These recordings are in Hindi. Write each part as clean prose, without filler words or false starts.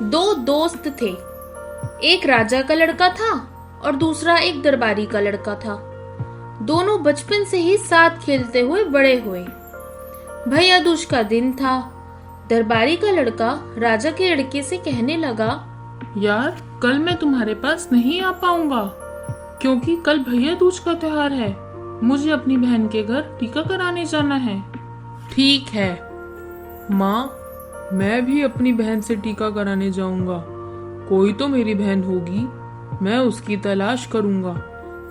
दो दोस्त थे। एक राजा का लड़का था और दूसरा एक दरबारी का लड़का था। दोनों बचपन से ही साथ खेलते हुए बड़े हुए। भैया दूज का दिन था। दरबारी का लड़का राजा के लड़के से कहने लगा, यार कल मैं तुम्हारे पास नहीं आ पाऊंगा क्योंकि कल भैया दूज का त्योहार है। मुझे अपनी बहन के घर टीका कराने जाना है। ठीक है माँ, मैं भी अपनी बहन से टीका कराने जाऊंगा। कोई तो मेरी बहन होगी, मैं उसकी तलाश करूंगा।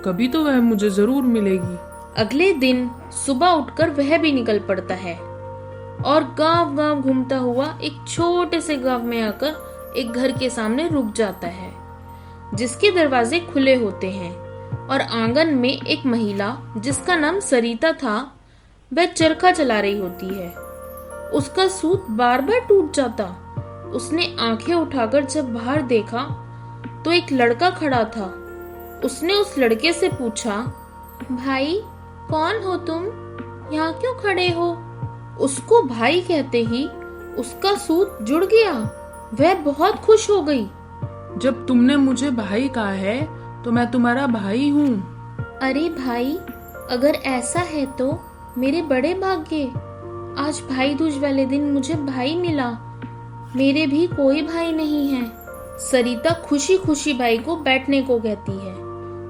कभी तो वह मुझे जरूर मिलेगी। अगले दिन सुबह उठकर वह भी निकल पड़ता है और गांव गांव घूमता हुआ एक छोटे से गांव में आकर एक घर के सामने रुक जाता है, जिसके दरवाजे खुले होते हैं। और आंगन में एक महिला जिसका नाम सरिता था, वह चरखा चला रही होती है। उसका सूत बार बार टूट जाता। उसने आंखें उठाकर जब बाहर देखा तो एक लड़का खड़ा था। उसने उस लड़के से पूछा, भाई कौन हो तुम? यहाँ क्यों खड़े हो? उसको भाई कहते ही उसका सूत जुड़ गया। वह बहुत खुश हो गई। जब तुमने मुझे भाई कहा है तो मैं तुम्हारा भाई हूँ। अरे भाई, अगर ऐसा है तो मेरे बड़े भाग्य। आज भाई दूज वाले दिन मुझे भाई मिला। मेरे भी कोई भाई नहीं है। सरिता खुशी खुशी भाई को बैठने को कहती है,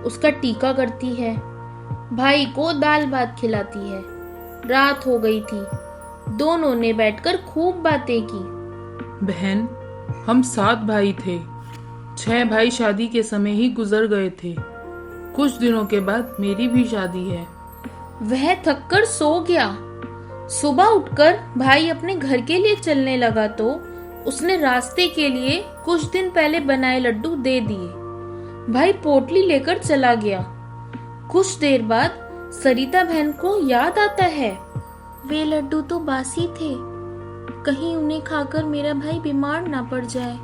उसका टीका करती है, भाई को दाल भात खिलाती है। रात हो गई थी। दोनों ने बैठकर खूब बातें की। बहन, हम 7 भाई थे। 6 भाई शादी के समय ही गुजर गए थे। कुछ दिनों के बाद मेरी भी शादी है। वह थककर सो गया। सुबह उठकर भाई अपने घर के लिए चलने लगा तो उसने रास्ते के लिए कुछ दिन पहले बनाए लड्डू दे दिए। भाई पोटली लेकर चला गया। कुछ देर बाद सरिता बहन को याद आता है, वे लड्डू तो बासी थे, कहीं उन्हें खाकर मेरा भाई बीमार ना पड़ जाए।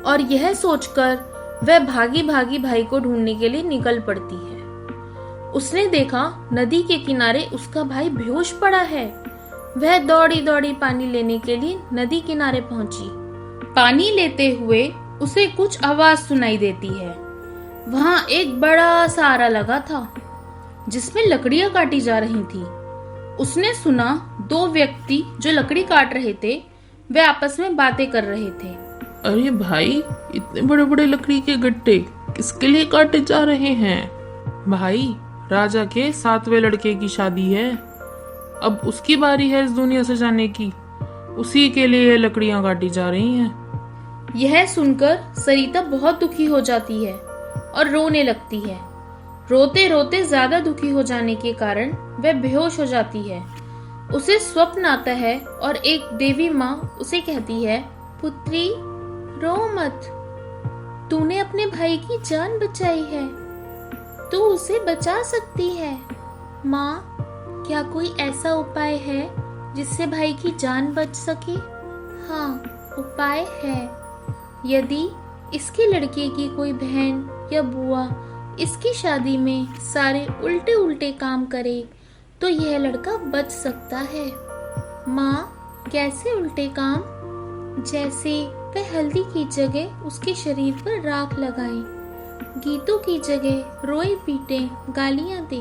और यह सोचकर वह भागी भागी भाई को ढूंढने के लिए निकल पड़ती है। उसने देखा नदी के किनारे उसका भाई बेहोश पड़ा है। वह दौड़ी दौड़ी पानी लेने के लिए नदी किनारे पहुंची। पानी लेते हुए उसे कुछ आवाज सुनाई देती है। वहां एक बड़ा सारा लगा था जिसमें लकड़ियां काटी जा रही थी। उसने सुना 2 व्यक्ति जो लकड़ी काट रहे थे वे आपस में बातें कर रहे थे। अरे भाई, इतने बड़े बड़े लकड़ी के गट्टे किसके लिए काटे जा रहे हैं? भाई, राजा के 7वें लड़के की शादी है। अब उसकी बारी है इस दुनिया से जाने की। उसी के लिए ये लकड़ियां काटी जा रही हैं। यह सुनकर सरिता बहुत दुखी हो जाती है और रोने लगती है। रोते रोते ज्यादा दुखी हो जाने के कारण वह बेहोश हो जाती है। उसे स्वप्न आता है और एक देवी माँ उसे कहती है, पुत्री रो मत, तूने अपने भाई की जान बचाई है, तू उसे बचा सकती है। माँ, क्या कोई ऐसा उपाय है जिससे भाई की जान बच सके? हाँ, उपाय है। यदि इसके लड़के की कोई बहन या बुआ इसकी शादी में सारे उल्टे उल्टे काम करे तो यह लड़का बच सकता है। माँ, कैसे उल्टे काम? जैसे वह हल्दी की जगह उसके शरीर पर राख लगाए, गीतों की जगह रोए पीटे गालियां दे,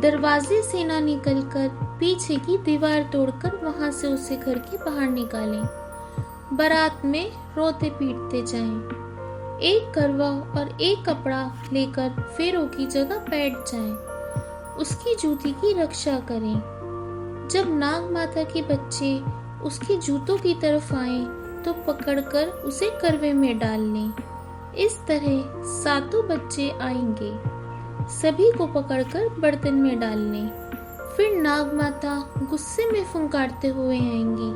दरवाजे से ना निकलकर पीछे की दीवार तोड़कर वहां से उसे घर के बाहर निकालें, बारात में रोते पीटते जाएं, एक करवा और एक कपड़ा लेकर फेरों की जगह बैठ जाएं, उसकी जूती की रक्षा करें। जब नाग माता के बच्चे उसके जूतों की तरफ आएं तो पकड़कर उसे करवे में डाल लें। इस तरह 7 बच्चे आएंगे, सभी को पकड़कर बर्तन में डाल लें। फिर नाग माता गुस्से में फुंकारते हुए आएंगी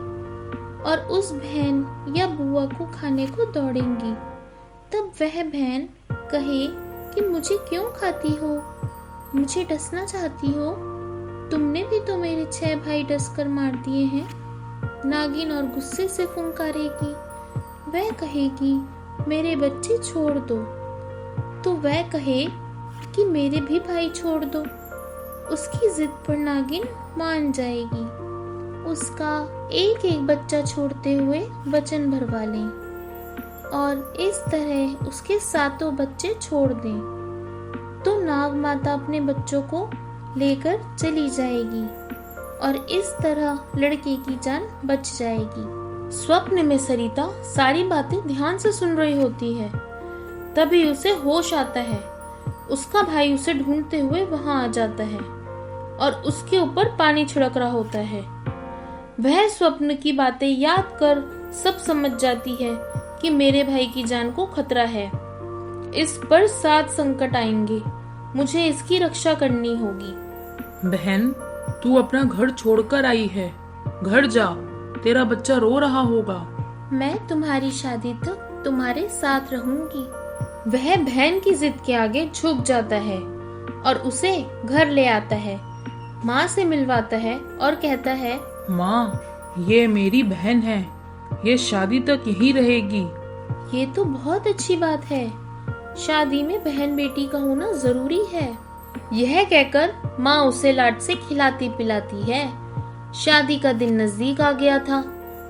और उस बहन या बुआ को खाने को दौड़ेंगी। तब वह बहन कहे कि मुझे क्यों खाती हो, मुझे डसना चाहती हो? तुमने भी तो मेरे 6 भाई डसकर मार दिए हैं। नागिन और गुस्से से फुंकारेगी। वह कहेगी मेरे बच्चे छोड़ दो, तो वह कहे कि मेरे भी भाई छोड़ दो। उसकी जिद पर नागिन मान जाएगी। उसका एक एक बच्चा छोड़ते हुए वचन भरवा लें। और इस तरह उसके सातों बच्चे छोड़ दें, तो नाग माता अपने बच्चों को लेकर चली जाएगी और इस तरह लड़के की जान बच जाएगी। स्वप्न में सरिता सारी बातें ध्यान से सुन रही होती है। तभी उसे होश आता है। उसका भाई उसे ढूंढते हुए वहां आ जाता है और उसके ऊपर पानी छिड़क रहा होता है। वह स्वप्न की बातें याद कर सब समझ जाती है कि मेरे भाई की जान को खतरा है। इस पर 7 संकट आएंगे, मुझे इसकी रक्षा करनी होगी। बहन, तू अपना घर छोड़कर आई है, घर जा, तेरा बच्चा रो रहा होगा। मैं तुम्हारी शादी तक तुम्हारे साथ रहूंगी। वह बहन की जिद के आगे झुक जाता है और उसे घर ले आता है, माँ से मिलवाता है और कहता है, माँ, ये मेरी बहन है, ये शादी तक यहीं रहेगी। ये तो बहुत अच्छी बात है, शादी में बहन बेटी का होना जरूरी है। यह कहकर माँ उसे लाड से खिलाती पिलाती है। शादी का दिन नजदीक आ गया था।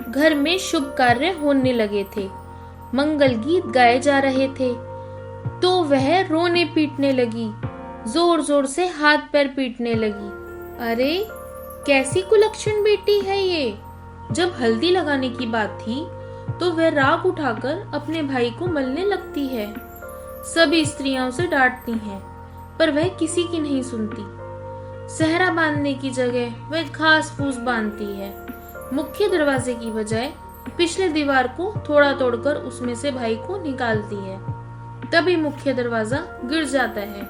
घर में शुभ कार्य होने लगे थे, मंगल गीत गाए जा रहे थे। तो वह रोने पीटने लगी, जोर जोर से हाथ पैर पीटने लगी। अरे कैसी कुलक्षण बेटी है ये। जब हल्दी लगाने की बात थी तो वह राख उठाकर अपने भाई को मलने लगती है। सभी स्त्रियां उसे डांटती हैं, पर वह किसी की नहीं सुनती। सहरा बांधने की जगह वह घास फूस बांधती है। मुख्य दरवाजे की बजाय पिछले दीवार को थोड़ा तोड़कर उसमें से भाई को निकालती है। तभी मुख्य दरवाजा गिर जाता है।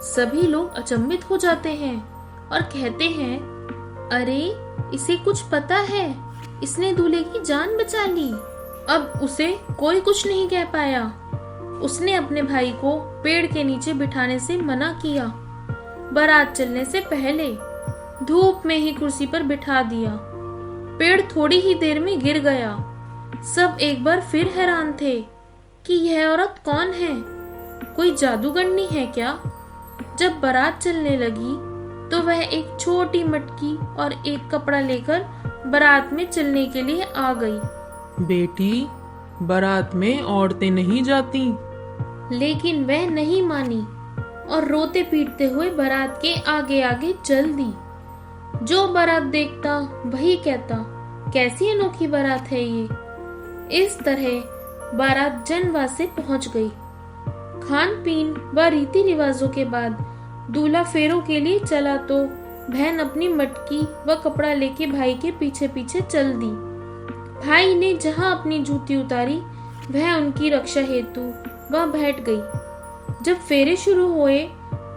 सभी लोग अचंभित हो जाते हैं और कहते हैं, अरे इसे कुछ पता है, इसने दूल्हे की जान बचा ली। अब उसे कोई कुछ नहीं कह पाया। उसने अपने भाई को पेड़ के नीचे बिठाने से मना किया। बारात चलने से पहले धूप में ही कुर्सी पर बिठा दिया। पेड़ थोड़ी ही देर में गिर गया। सब एक बार फिर हैरान थे कि यह औरत कौन है, कोई जादूगरनी है क्या। जब बारात चलने लगी तो वह एक छोटी मटकी और एक कपड़ा लेकर बारात में चलने के लिए आ गई। बेटी, बारात में औरतें नहीं जाती। लेकिन वह नहीं मानी और रोते पीटते हुए बारात के आगे आगे चल दी। जो बारात देखता वही कहता, कैसी अनोखी बारात है ये। इस तरह बारात जनवास से पहुंच गई। खान पीन व रीति रिवाजों के बाद दूल्हा फेरों के लिए चला तो बहन अपनी मटकी व कपड़ा लेके भाई के पीछे पीछे चल दी। भाई ने जहां अपनी जूती उतारी वह उनकी रक्षा हेतु वहां बैठ गई। जब फेरे शुरू हुए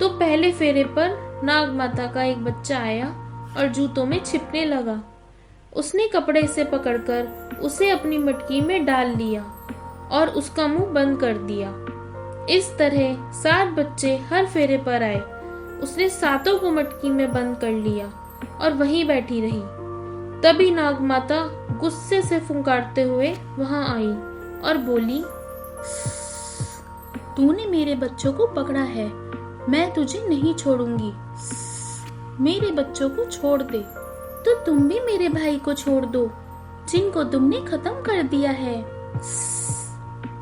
तो पहले फेरे पर नाग माता का एक बच्चा आया और जूतों में छिपने लगा। उसने कपड़े से पकड़कर उसे अपनी मटकी में डाल लिया और उसका मुंह बंद कर दिया। इस तरह 7 बच्चे हर फेरे पर आए। उसने 7 को मटकी में बंद कर लिया और वहीं बैठी रही। तभी नाग माता गुस्से से फुंकारते हुए वहां आई और बोली, तूने मेरे बच्चों को पकड़ा है, मैं तुझे नहीं छोड़ूंगी। मेरे बच्चों को छोड़ दे। तो तुम भी मेरे भाई को छोड़ दो, जिनको तुमने खत्म कर दिया है।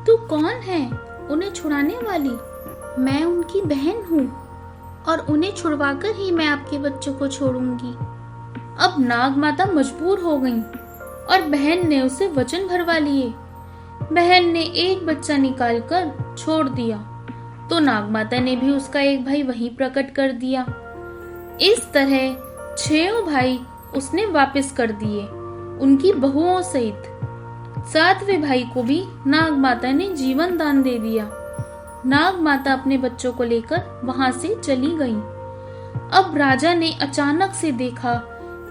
तू कौन है उन्हें छुड़ाने वाली? मैं उनकी बहन हूँ और उन्हें छुड़वाकर ही मैं आपके बच्चों को छोड़ूंगी। अब नाग माता मजबूर हो गईं और बहन ने उसे वचन भरवा लिए। बहन ने एक बच्चा निकालकर छोड़ दिया तो नाग माता ने भी उसका एक भाई वहीं प्रकट कर दिया। इस तरह 6 भाई उसने वापस कर दिए, उनकी बहुओं सहित। 7वें भाई को भी नाग माता ने जीवन दान दे दिया। नाग माता अपने बच्चों को लेकर वहां से चली गई। अब राजा ने अचानक से देखा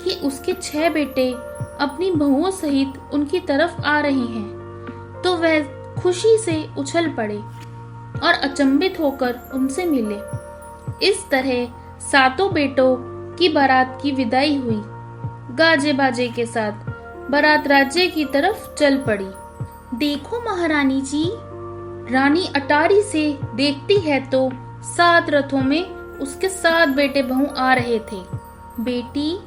कि उसके 6 बेटे अपनी बहुओं सहित उनकी तरफ आ रहे हैं, तो वह खुशी से उछल पड़े और अचंभित होकर उनसे मिले। इस तरह 7 बेटों की बारात की विदाई हुई। गाजे बाजे के साथ बारात राज्य की तरफ चल पड़ी। देखो महारानी जी, रानी अटारी से देखती है तो 7 रथों में उसके 7 बेटे बहू आ रहे थे। बेटी,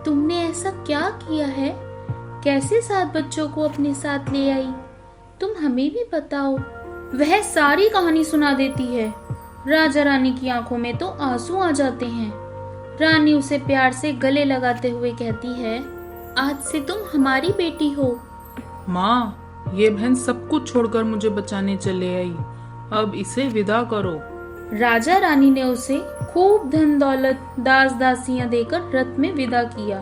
तुमने ऐसा क्या किया है? कैसे 7 बच्चों को अपने साथ ले आई? तुम हमें भी बताओ। वह सारी कहानी सुना देती है। राजा रानी की आंखों में तो आंसू आ जाते हैं। रानी उसे प्यार से गले लगाते हुए कहती है, आज से तुम हमारी बेटी हो। माँ, ये बहन सब कुछ छोड़कर मुझे बचाने चले आई। अब इसे विदा करो। राजा रानी ने उसे खूब धन दौलत दास दासियां देकर रथ में विदा किया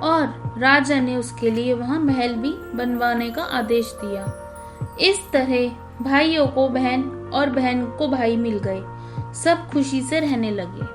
और राजा ने उसके लिए वहां महल भी बनवाने का आदेश दिया। इस तरह भाइयों को बहन और बहन को भाई मिल गए। सब खुशी से रहने लगे।